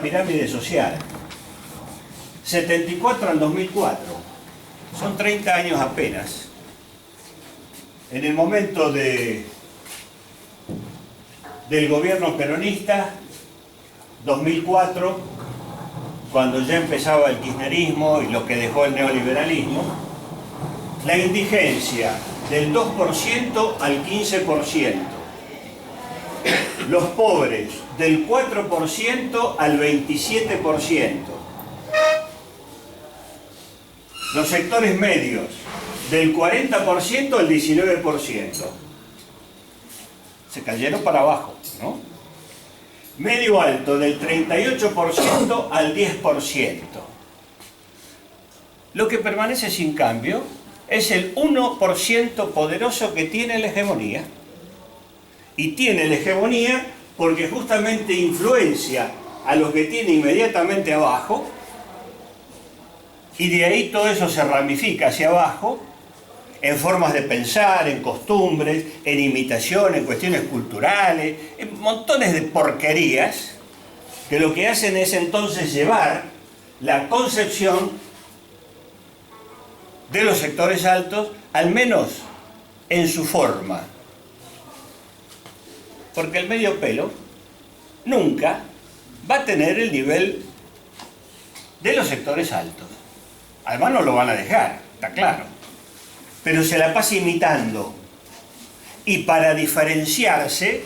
pirámide social. 74 al 2004. Son 30 años apenas. En el momento del gobierno peronista, 2004, cuando ya empezaba el kirchnerismo y lo que dejó el neoliberalismo, la indigencia del 2% al 15%, los pobres del 4% al 27%, los sectores medios del 40% al 19%. Se cayeron para abajo, ¿no? Medio alto del 38% al 10%. Lo que permanece sin cambio es el 1% poderoso que tiene la hegemonía. Y tiene la hegemonía porque justamente influencia a los que tiene inmediatamente abajo, y de ahí todo eso se ramifica hacia abajo en formas de pensar, en costumbres, en imitación, en cuestiones culturales, en montones de porquerías que lo que hacen es entonces llevar la concepción de los sectores altos, al menos en su forma. Porque el medio pelo nunca va a tener el nivel de los sectores altos. Además no lo van a dejar, está claro. Pero se la pasa imitando. Y para diferenciarse,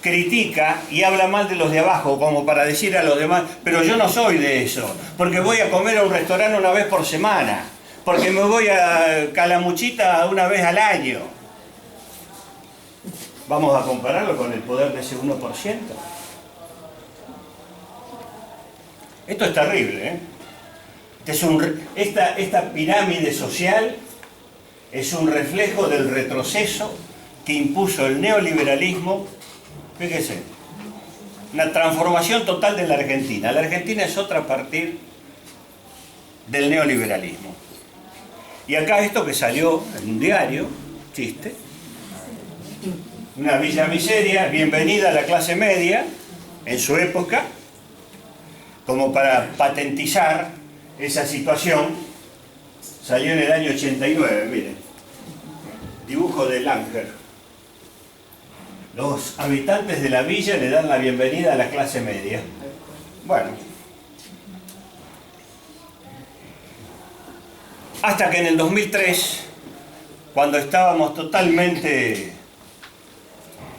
critica y habla mal de los de abajo, como para decir a los demás, pero yo no soy de eso, porque voy a comer a un restaurante una vez por semana, porque me voy a Calamuchita una vez al año. Vamos a compararlo con el poder de ese 1%. Esto es terrible, ¿eh? Esta pirámide social es un reflejo del retroceso que impuso el neoliberalismo. Fíjese, una transformación total de la Argentina. La Argentina es otra a partir del neoliberalismo. Y acá esto que salió en un diario, chiste, una villa miseria, bienvenida a la clase media, en su época, como para patentizar esa situación, salió en el año 89, miren, dibujo de Langer. Los habitantes de la villa le dan la bienvenida a la clase media. Bueno, hasta que en el 2003, cuando estábamos totalmente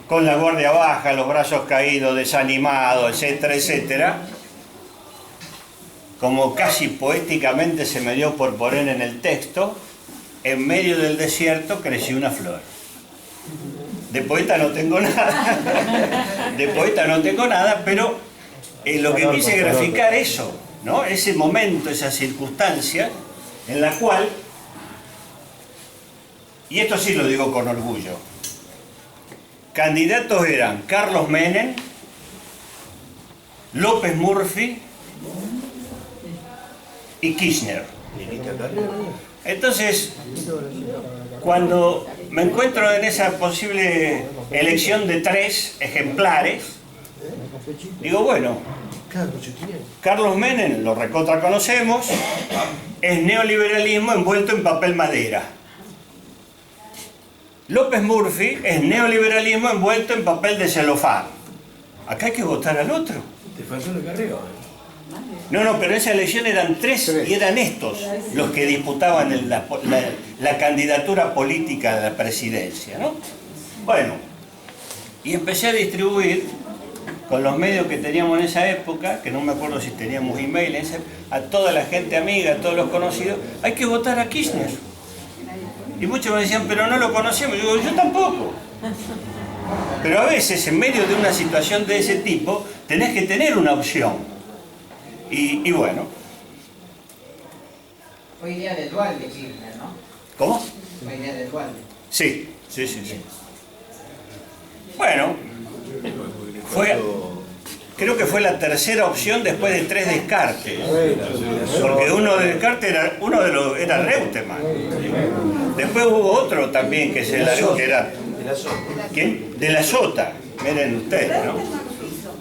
con la guardia baja, los brazos caídos, desanimados, etcétera, etcétera, como casi poéticamente se me dio por poner en el texto, en medio del desierto creció una flor. De poeta no tengo nada, de poeta no tengo nada, pero lo que quise graficar eso, ¿no? Ese momento, esa circunstancia en la cual, y esto sí lo digo con orgullo, candidatos eran Carlos Menem, López Murphy y Kirchner. Entonces, cuando me encuentro en esa posible elección de 3 ejemplares, digo, bueno, Carlos Menem, lo recontra conocemos, es neoliberalismo envuelto en papel madera. López Murphy es neoliberalismo envuelto en papel de celofán. Acá hay que votar al otro. Te faltó el carreo. No, pero en esa elección eran 3 y eran estos los que disputaban la candidatura política de la presidencia, ¿no? Bueno, y empecé a distribuir con los medios que teníamos en esa época, que no me acuerdo si teníamos email, a toda la gente amiga, a todos los conocidos, hay que votar a Kirchner. Y muchos me decían, pero no lo conocemos. Yo digo, yo tampoco. Pero a veces, en medio de una situación de ese tipo, tenés que tener una opción. Y bueno. Fue idea de Dualde, Kirchner, ¿no? ¿Cómo? Fue idea de Dualde. Sí. Bueno, creo que fue la tercera opción después de 3 descartes. Porque uno de descartes era Reutemann. Después hubo otro también que era... ¿Quién? De la Sota. Miren ustedes, ¿no?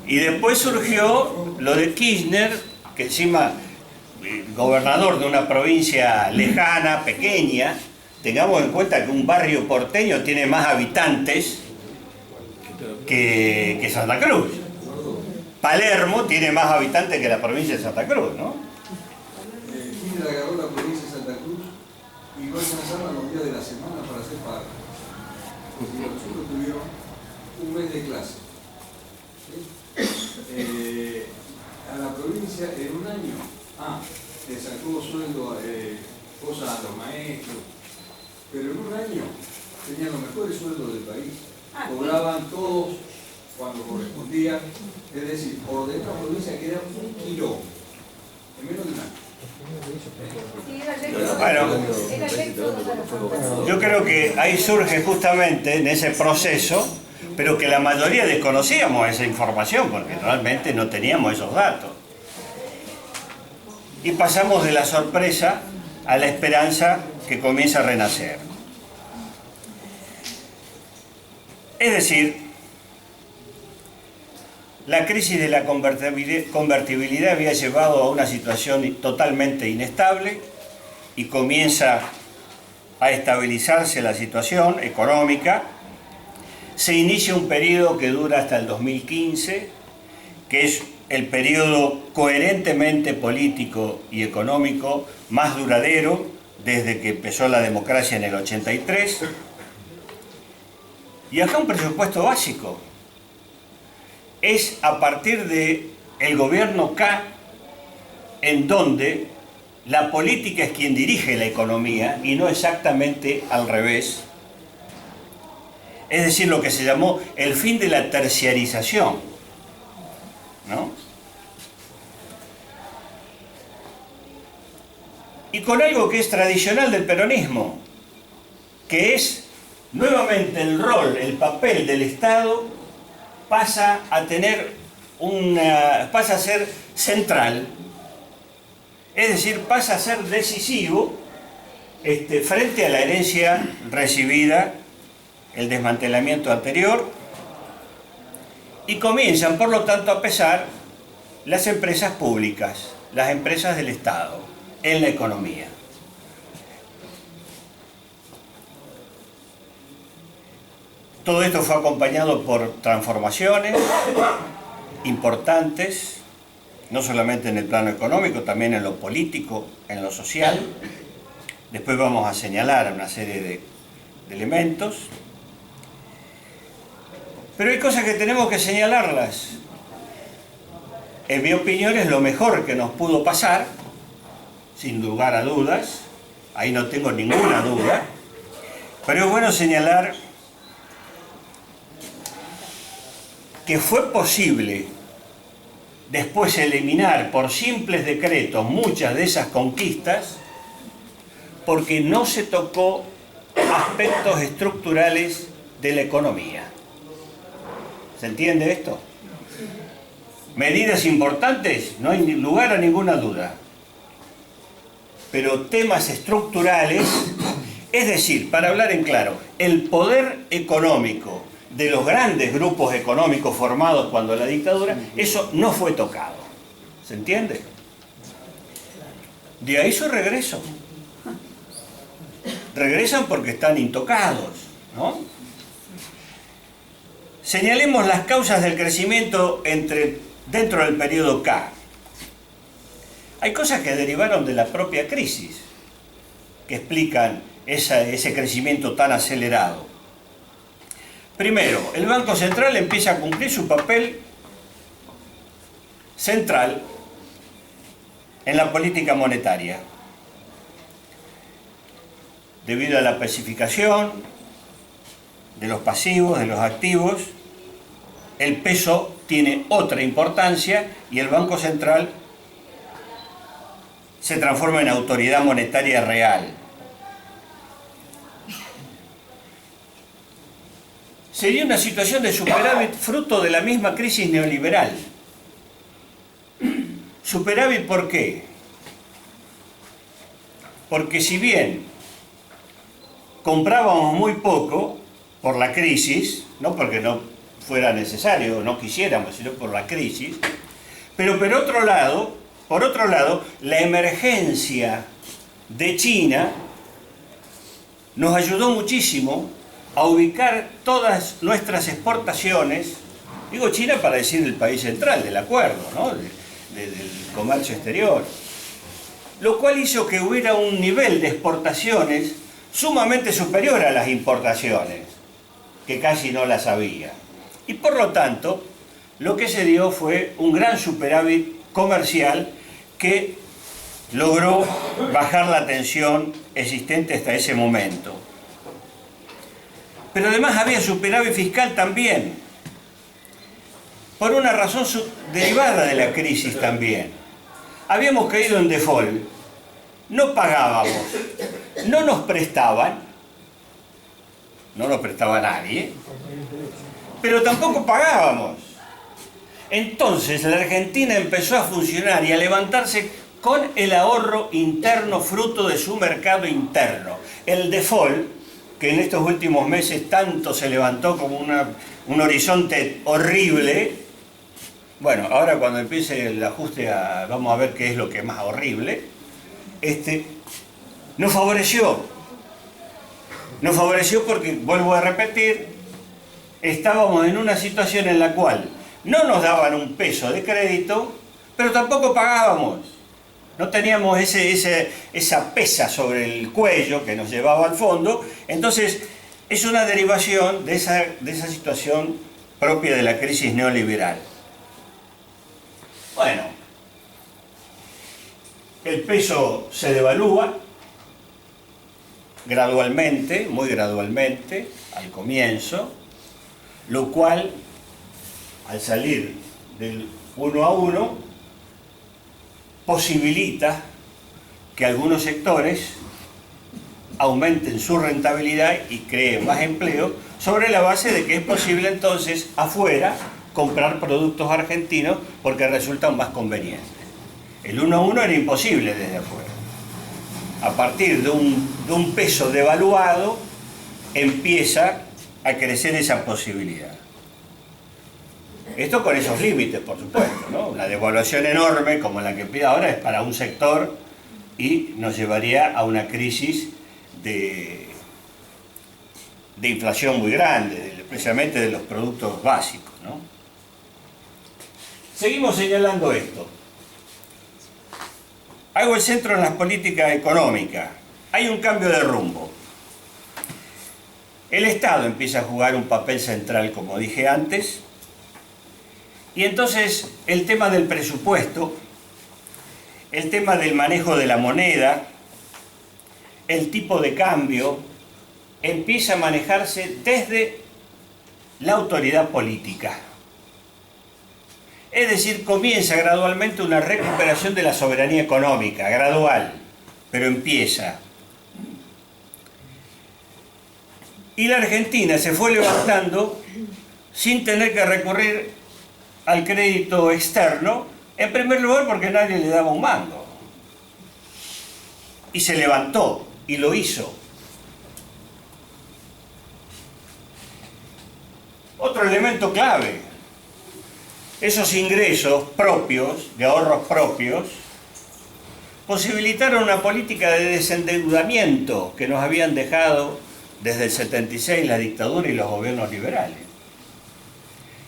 Y después surgió lo de Kirchner, que encima, gobernador de una provincia lejana, pequeña. Tengamos en cuenta que un barrio porteño tiene más habitantes que Santa Cruz. Palermo tiene más habitantes que la provincia de Santa Cruz, ¿no? Kirchner agarró la provincia de Santa Cruz y no alcanzaban los días de la semana para hacer pago. Porque los chicos tuvieron un mes de clase. A la provincia en un año, le sacó sueldo, cosas a los maestros, pero en un año tenían los mejores sueldos del país. Cobraban todos cuando correspondía, es decir, ordenó una provincia que era un quilombo, en menos de un año. Bueno, yo creo que ahí surge justamente en ese proceso, pero que la mayoría desconocíamos esa información, porque realmente no teníamos esos datos. Y pasamos de la sorpresa a la esperanza que comienza a renacer. Es decir, la crisis de la convertibilidad había llevado a una situación totalmente inestable y comienza a estabilizarse la situación económica. Se inicia un periodo que dura hasta el 2015, que es el periodo coherentemente político y económico más duradero desde que empezó la democracia en el 83. Y acá un presupuesto básico. Es a partir del gobierno K en donde la política es quien dirige la economía y no exactamente al revés. Es decir, lo que se llamó el fin de la terciarización, ¿no? Y con algo que es tradicional del peronismo, que es nuevamente el rol, el papel del Estado pasa a ser central, es decir, pasa a ser decisivo frente a la herencia recibida, el desmantelamiento anterior, y comienzan, por lo tanto, a pesar las empresas públicas, las empresas del Estado, en la economía. Todo esto fue acompañado por transformaciones importantes, no solamente en el plano económico, también en lo político, en lo social. Después vamos a señalar una serie de elementos. Pero hay cosas que tenemos que señalarlas. En mi opinión es lo mejor que nos pudo pasar, sin lugar a dudas, ahí no tengo ninguna duda, pero es bueno señalar que fue posible después eliminar por simples decretos muchas de esas conquistas porque no se tocó aspectos estructurales de la economía. ¿Se entiende esto? Medidas importantes, no hay lugar a ninguna duda. Pero temas estructurales, es decir, para hablar en claro, el poder económico de los grandes grupos económicos formados cuando la dictadura, eso no fue tocado. ¿Se entiende? De ahí su regreso. Regresan porque están intocados, ¿no? Señalemos las causas del crecimiento dentro del periodo K. Hay cosas que derivaron de la propia crisis, que explican ese crecimiento tan acelerado. Primero, el Banco Central empieza a cumplir su papel central en la política monetaria. Debido a la pacificación de los pasivos, de los activos, el peso tiene otra importancia y el Banco Central se transforma en autoridad monetaria real. Sería una situación de superávit fruto de la misma crisis neoliberal. ¿Superávit por qué? Porque si bien comprábamos muy poco por la crisis, no porque no fuera necesario, no quisiéramos, sino por la crisis. Pero por otro lado, la emergencia de China nos ayudó muchísimo a ubicar todas nuestras exportaciones, digo China para decir el país central del acuerdo, ¿no? Del comercio exterior, lo cual hizo que hubiera un nivel de exportaciones sumamente superior a las importaciones, que casi no las había. Y por lo tanto, lo que se dio fue un gran superávit comercial que logró bajar la tensión existente hasta ese momento. Pero además había superávit fiscal también, por una razón derivada de la crisis también. Habíamos caído en default, no pagábamos, no nos prestaba nadie, pero tampoco pagábamos. Entonces la Argentina empezó a funcionar y a levantarse con el ahorro interno fruto de su mercado interno. El default, que en estos últimos meses tanto se levantó como un horizonte horrible, bueno, ahora cuando empiece el ajuste, vamos a ver qué es lo que es más horrible, nos favoreció. Nos favoreció porque, vuelvo a repetir, estábamos en una situación en la cual no nos daban un peso de crédito, pero tampoco pagábamos. No teníamos esa pesa sobre el cuello que nos llevaba al fondo. Entonces, es una derivación de esa situación propia de la crisis neoliberal. Bueno, el peso se devalúa gradualmente, muy gradualmente, al comienzo, lo cual, al salir del 1 a 1, posibilita que algunos sectores aumenten su rentabilidad y creen más empleo sobre la base de que es posible entonces afuera comprar productos argentinos porque resultan más convenientes. El 1 a 1 era imposible desde afuera. A partir de un peso devaluado empieza a crecer esa posibilidad. Esto con esos límites, por supuesto, ¿no? Una devaluación enorme como la que pide ahora es para un sector y nos llevaría a una crisis de inflación muy grande, especialmente de los productos básicos, ¿no? Seguimos señalando esto. Hago el centro en las políticas económicas. Hay un cambio de rumbo. El Estado empieza a jugar un papel central, como dije antes, y entonces el tema del presupuesto, el tema del manejo de la moneda, el tipo de cambio, empieza a manejarse desde la autoridad política. Es decir, comienza gradualmente una recuperación de la soberanía económica, gradual, pero empieza. Y la Argentina se fue levantando sin tener que recurrir al crédito externo, en primer lugar porque nadie le daba un mango. Y se levantó, y lo hizo. Otro elemento clave. Esos ingresos propios, de ahorros propios, posibilitaron una política de desendeudamiento que nos habían dejado desde el 76 la dictadura y los gobiernos liberales.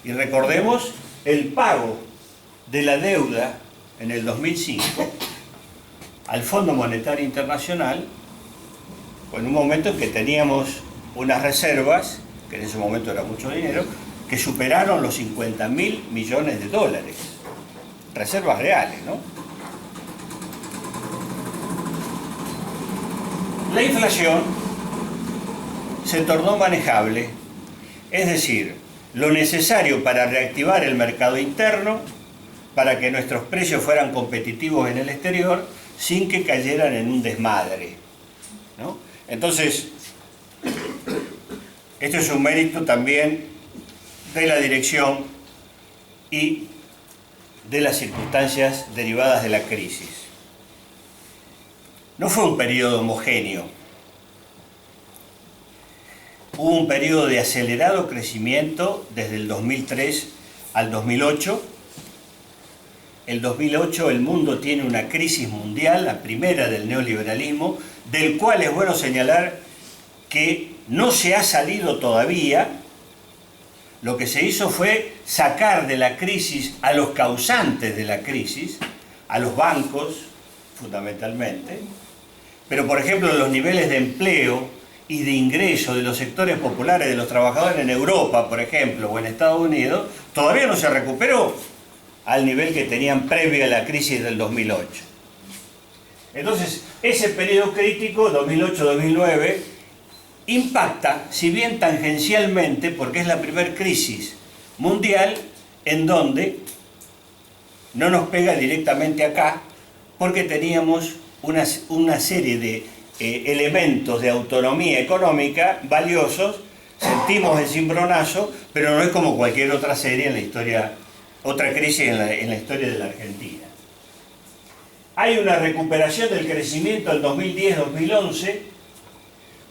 Y recordemos el pago de la deuda en el 2005 al Fondo Monetario Internacional, en un momento en que teníamos unas reservas, que en ese momento era mucho dinero, que superaron los 50.000 millones de dólares. Reservas reales, ¿no? La inflación se tornó manejable, es decir, lo necesario para reactivar el mercado interno, para que nuestros precios fueran competitivos en el exterior, sin que cayeran en un desmadre, ¿no? Entonces, esto es un mérito también de la dirección y de las circunstancias derivadas de la crisis. No fue un periodo homogéneo. hubo un periodo de acelerado crecimiento desde el 2003 al 2008. El 2008 el mundo tiene una crisis mundial, la primera del neoliberalismo, del cual es bueno señalar que no se ha salido todavía. Lo que se hizo fue sacar de la crisis a los causantes de la crisis, a los bancos fundamentalmente, pero por ejemplo los niveles de empleo y de ingreso de los sectores populares de los trabajadores en Europa, por ejemplo, o en Estados Unidos, todavía no se recuperó al nivel que tenían previo a la crisis del 2008. Entonces, ese periodo crítico, 2008-2009, impacta, si bien tangencialmente, porque es la primera crisis mundial en donde no nos pega directamente acá, porque teníamos una serie de elementos de autonomía económica valiosos, sentimos el cimbronazo, pero no es como cualquier otra serie en la historia, otra crisis en la historia de la Argentina. Hay una recuperación del crecimiento del 2010-2011,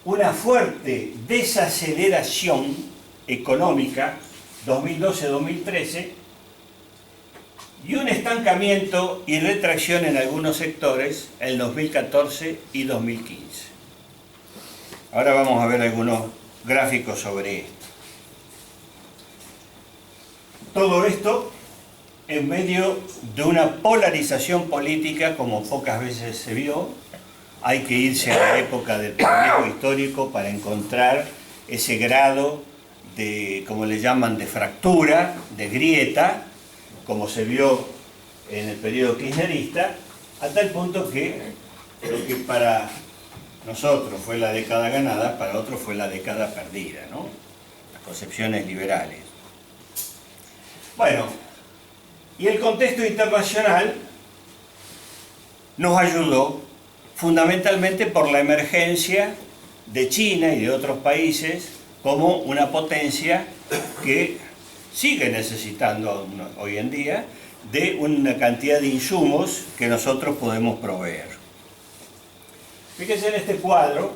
una fuerte desaceleración económica 2012-2013 y un estancamiento y retracción en algunos sectores el 2014 y 2015. Ahora vamos a ver algunos gráficos sobre esto. Todo esto en medio de una polarización política como pocas veces se vio. Hay que irse a la época del periodo histórico para encontrar ese grado de, como le llaman, de fractura, de grieta, como se vio en el periodo kirchnerista, a tal punto que lo que para nosotros fue la década ganada, para otros fue la década perdida, ¿no? Las concepciones liberales. Bueno, y el contexto internacional nos ayudó fundamentalmente por la emergencia de China y de otros países como una potencia que sigue necesitando hoy en día de una cantidad de insumos que nosotros podemos proveer. Fíjense en este cuadro,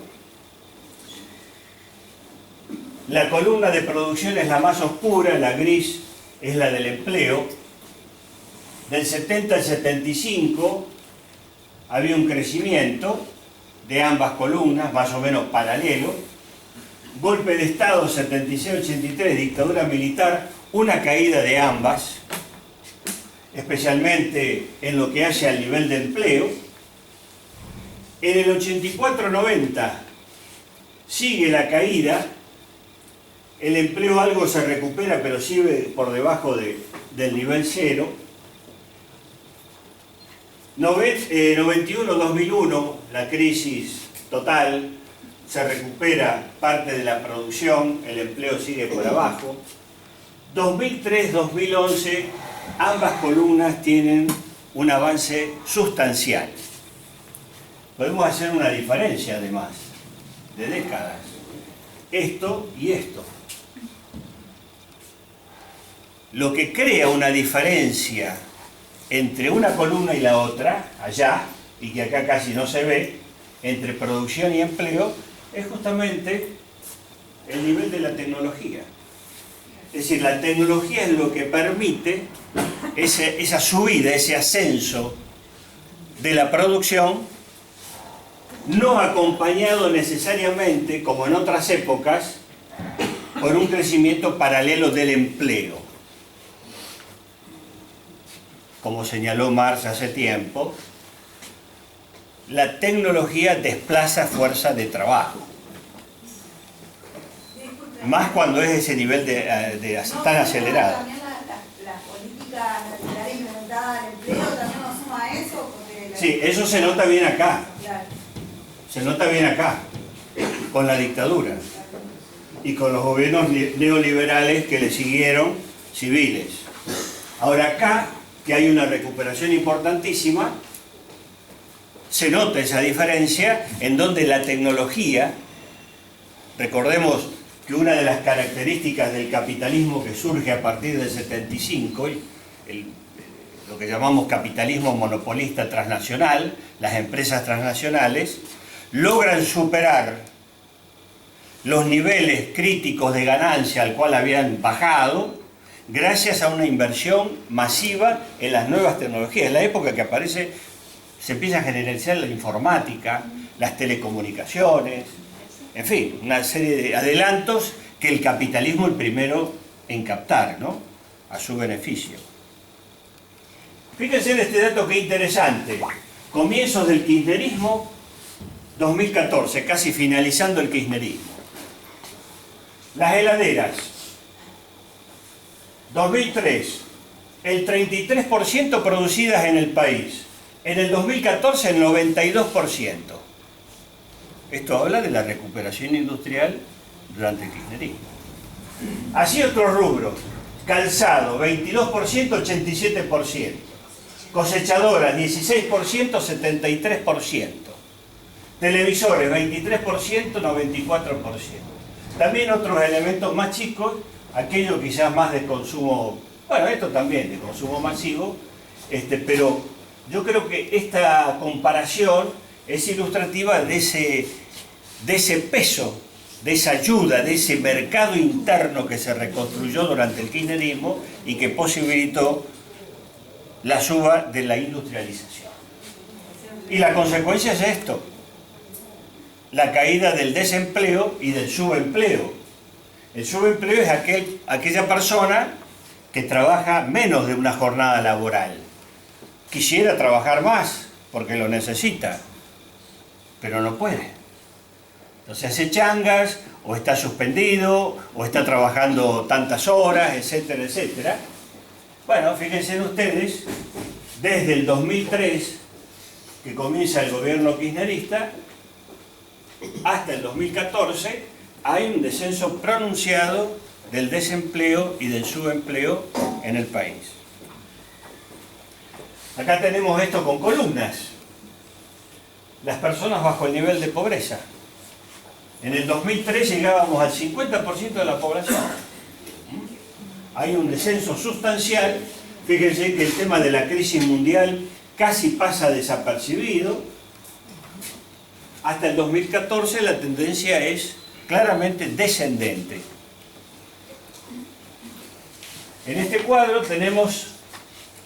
la columna de producción es la más oscura, la gris es la del empleo. Del 70 al 75 había un crecimiento de ambas columnas, más o menos paralelo. Golpe de Estado 76-83, dictadura militar, una caída de ambas, especialmente en lo que hace al nivel de empleo. En el 84-90 sigue la caída, el empleo algo se recupera, pero sigue por debajo del nivel cero. 91-2001, la crisis total, se recupera parte de la producción, el empleo sigue por abajo. 2003-2011, ambas columnas tienen un avance sustancial. Podemos hacer una diferencia además, de décadas. Esto y esto. Lo que crea una diferencia entre una columna y la otra, allá, y que acá casi no se ve, entre producción y empleo, es justamente el nivel de la tecnología. Es decir, la tecnología es lo que permite esa subida, ese ascenso de la producción, no acompañado necesariamente, como en otras épocas, por un crecimiento paralelo del empleo. Como señaló Marx hace tiempo, la tecnología desplaza fuerza de trabajo. Más cuando es ese nivel tan acelerado. También la política neoliberal implementada al empleo también nos suma a eso. Sí, eso se nota bien acá. Claro. Se nota bien acá, con la dictadura y con los gobiernos neoliberales que le siguieron civiles. Ahora acá, que hay una recuperación importantísima, se nota esa diferencia en donde la tecnología, recordemos que una de las características del capitalismo que surge a partir del 75, lo que llamamos capitalismo monopolista transnacional, las empresas transnacionales, logran superar los niveles críticos de ganancia al cual habían bajado gracias a una inversión masiva en las nuevas tecnologías. En la época que aparece, se empieza a generalizar la informática, las telecomunicaciones, en fin, una serie de adelantos que el capitalismo el primero en captar, ¿no?, a su beneficio. Fíjense en este dato que interesante. Comienzos del kirchnerismo, 2014, casi finalizando el kirchnerismo. Las heladeras, 2003, el 33% producidas en el país. En el 2014, el 92%. Esto habla de la recuperación industrial durante el kirchnerismo. Así otros rubros. Calzado, 22%, 87%. Cosechadoras, 16%, 73%. Televisores, 23%, 94%. También otros elementos más chicos, aquellos quizás más de consumo, bueno, esto también de consumo masivo, pero yo creo que esta comparación es ilustrativa de ese peso, de esa ayuda, de ese mercado interno que se reconstruyó durante el kirchnerismo y que posibilitó la suba de la industrialización. Y la consecuencia es esto: la caída del desempleo y del subempleo. El subempleo es aquella persona que trabaja menos de una jornada laboral. Quisiera trabajar más porque lo necesita, pero no puede. Entonces hace changas, o está suspendido, o está trabajando tantas horas, etcétera, etcétera. Bueno, fíjense ustedes, desde el 2003, que comienza el gobierno kirchnerista, hasta el 2014, hay un descenso pronunciado del desempleo y del subempleo en el país. Acá tenemos esto con columnas. Las personas bajo el nivel de pobreza. En el 2003 llegábamos al 50% de la población. Hay un descenso sustancial. Fíjense que el tema de la crisis mundial casi pasa desapercibido. Hasta el 2014 la tendencia es claramente descendente. En este cuadro tenemos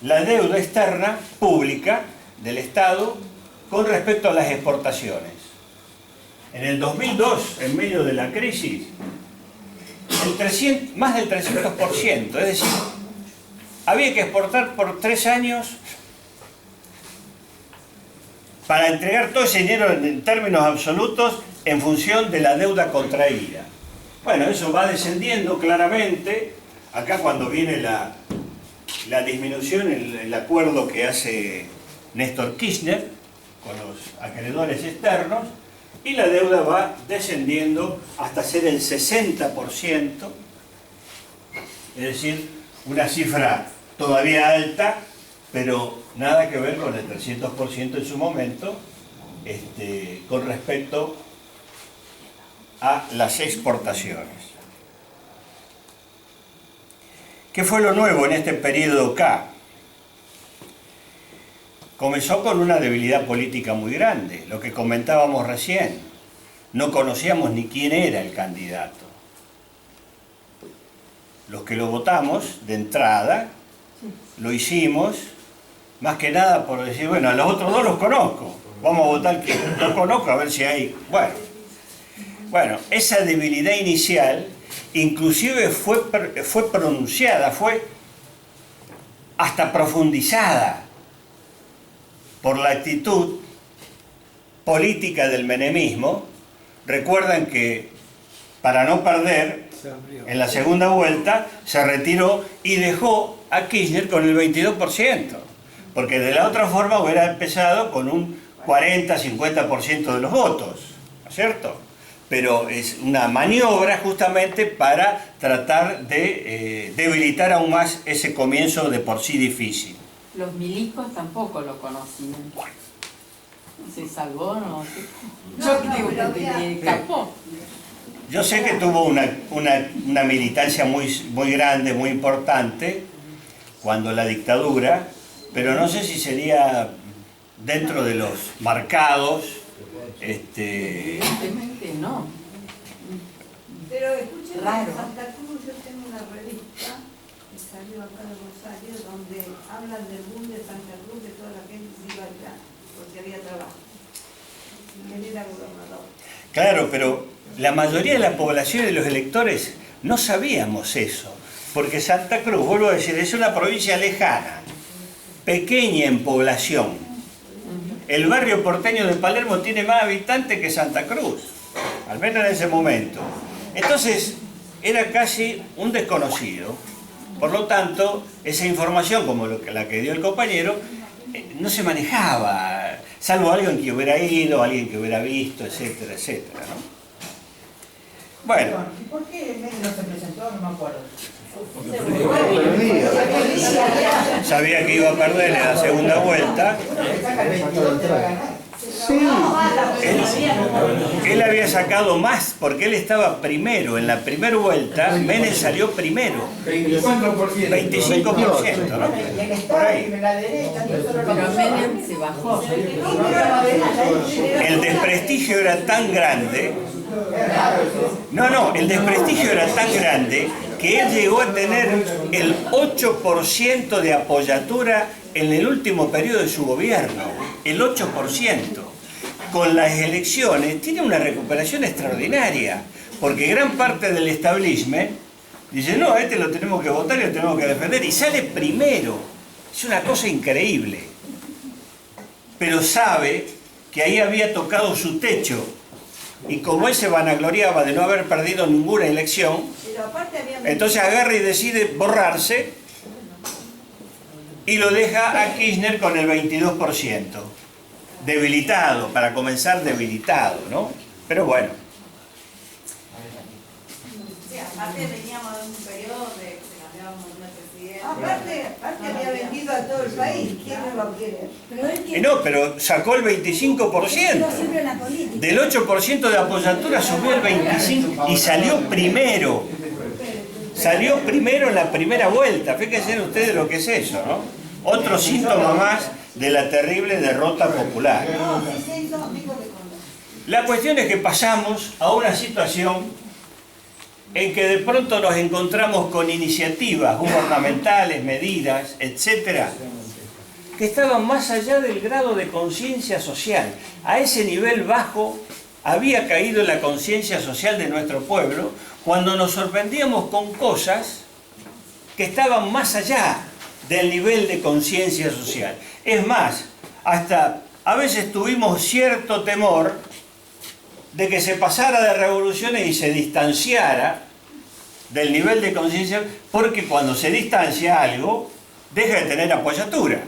la deuda externa pública del Estado con respecto a las exportaciones. En el 2002, en medio de la crisis, más del 300%, es decir, había que exportar por 3 años para entregar todo ese dinero en términos absolutos en función de la deuda contraída. Bueno, eso va descendiendo claramente. Acá cuando viene la disminución, el acuerdo que hace Néstor Kirchner con los acreedores externos, y la deuda va descendiendo hasta ser el 60%, es decir, una cifra todavía alta, pero nada que ver con el 300% en su momento, con respecto a las exportaciones. ¿Qué fue lo nuevo en este periodo K? Comenzó con una debilidad política muy grande, lo que comentábamos recién. No conocíamos ni quién era el candidato. Los que lo votamos de entrada, lo hicimos más que nada por decir, bueno, a los otros dos los conozco, vamos a votar que los conozco a ver si hay... Bueno, esa debilidad inicial inclusive fue pronunciada, fue hasta profundizada por la actitud política del menemismo. Recuerdan que para no perder, en la segunda vuelta se retiró y dejó a Kirchner con el 22%, porque de la otra forma hubiera empezado con un 40-50% de los votos, ¿no es cierto? Pero es una maniobra justamente para tratar de debilitar aún más ese comienzo de por sí difícil. Los milicos tampoco lo conocían. ¿Se salvó? No. Yo creo que escapó. Yo sé que tuvo una militancia muy grande, muy importante, cuando la dictadura, pero no sé si sería dentro de los marcados. Evidentemente no. Pero escuchen, Raro. en Santa Cruz yo tengo una revista que salió acá de Rosario donde hablan del boom de Santa Cruz, de toda la gente se iba allá porque había trabajo. Y él era gobernador. Claro, pero la mayoría de la población y de los electores no sabíamos eso. Porque Santa Cruz, vuelvo a decir, es una provincia lejana, pequeña en población. El barrio porteño de Palermo tiene más habitantes que Santa Cruz, al menos en ese momento. Entonces, era casi un desconocido. Por lo tanto, esa información, como la que dio el compañero, no se manejaba, salvo alguien que hubiera ido, alguien que hubiera visto, etcétera, etcétera, ¿no? Bueno, ¿Y por qué Menem no se presentó? No me acuerdo. sabía que iba a perder en la segunda vuelta. Él había sacado más porque él estaba primero. En la primera vuelta, Menem salió primero. 24%. 25%, ¿no? Y el Por Estado ahí. y la derecha, no solo Pero Menem se bajó. El desprestigio era tan grande. No, el desprestigio era tan grande que él llegó a tener el 8% de apoyatura en el último periodo de su gobierno. El 8%. Con las elecciones tiene una recuperación extraordinaria, porque gran parte del establishment dice, no, a este lo tenemos que votar y lo tenemos que defender, y sale primero. Es una cosa increíble. Pero sabe que ahí había tocado su techo, y como él se vanagloriaba de no haber perdido ninguna elección, Pero aparte había entonces agarra y decide borrarse y lo deja a Kirchner con el 22%. Debilitado, para comenzar debilitado, ¿no? Pero bueno. Sí, aparte veníamos de un periodo de que cambiábamos de presidente. Aparte había vendido a todo el país. ¿Quién no lo quiere? Pero él que No, pero sacó el 25%. siempre en la política. Del 8% de apoyatura subió el 25% y salió primero. Salió primero en la primera vuelta. Fíjense ustedes lo que es eso, ¿no? Otro síntoma más de la terrible derrota popular. No, sí se hizo amigo de Condor. La cuestión es que pasamos a una situación en que de pronto nos encontramos con iniciativas gubernamentales, medidas, etcétera, que estaban más allá del grado de conciencia social. A ese nivel bajo había caído la conciencia social de nuestro pueblo cuando nos sorprendíamos con cosas que estaban más allá del nivel de conciencia social. Es más, hasta a veces tuvimos cierto temor de que se pasara de revoluciones y se distanciara del nivel de conciencia, porque cuando se distancia algo, deja de tener apoyatura.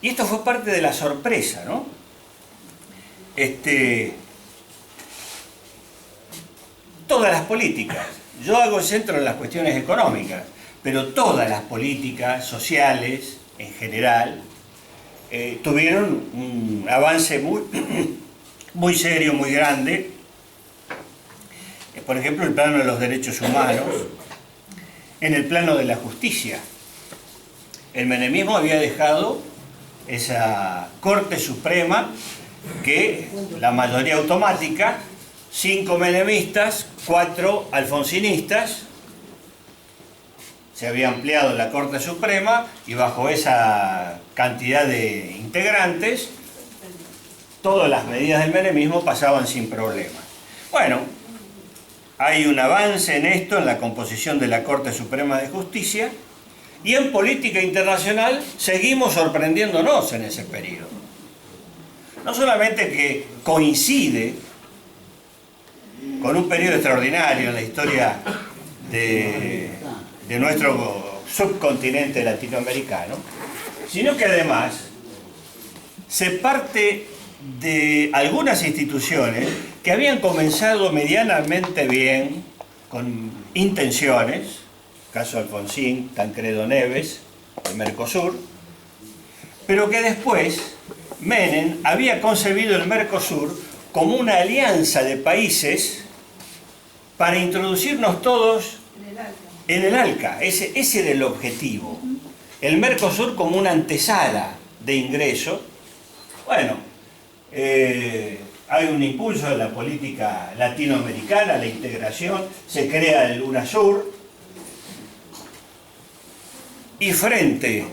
Y esto fue parte de la sorpresa, ¿no? Todas las políticas, yo hago centro en las cuestiones económicas, pero todas las políticas sociales, en general, tuvieron un avance muy serio, muy grande. Por ejemplo, el plano de los derechos humanos, en el plano de la justicia. El menemismo había dejado esa Corte Suprema que la mayoría automática, 5 menemistas, 4 alfonsinistas, se había ampliado la Corte Suprema y bajo esa cantidad de integrantes, todas las medidas del menemismo pasaban sin problema. Bueno, hay un avance en esto, en la composición de la Corte Suprema de Justicia, y en política internacional seguimos sorprendiéndonos en ese periodo. No solamente que coincide con un periodo extraordinario en la historia de nuestro subcontinente latinoamericano, sino que además se parte de algunas instituciones que habían comenzado medianamente bien, con intenciones, caso Alfonsín, Tancredo Neves, el Mercosur, pero que después Menem había concebido el Mercosur como una alianza de países para introducirnos todos en el ALCA. Ese era el objetivo. El Mercosur como una antesala de ingreso. Bueno, hay un impulso de la política latinoamericana, la integración, se crea el UNASUR, y frente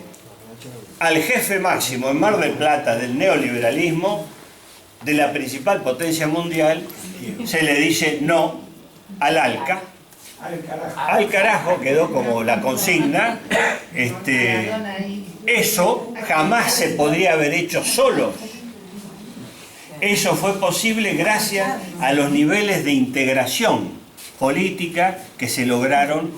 al jefe máximo en Mar del Plata del neoliberalismo, de la principal potencia mundial, se le dice no al ALCA. Al carajo quedó como la consigna. Eso jamás se podría haber hecho solos. Eso fue posible gracias a los niveles de integración política que se lograron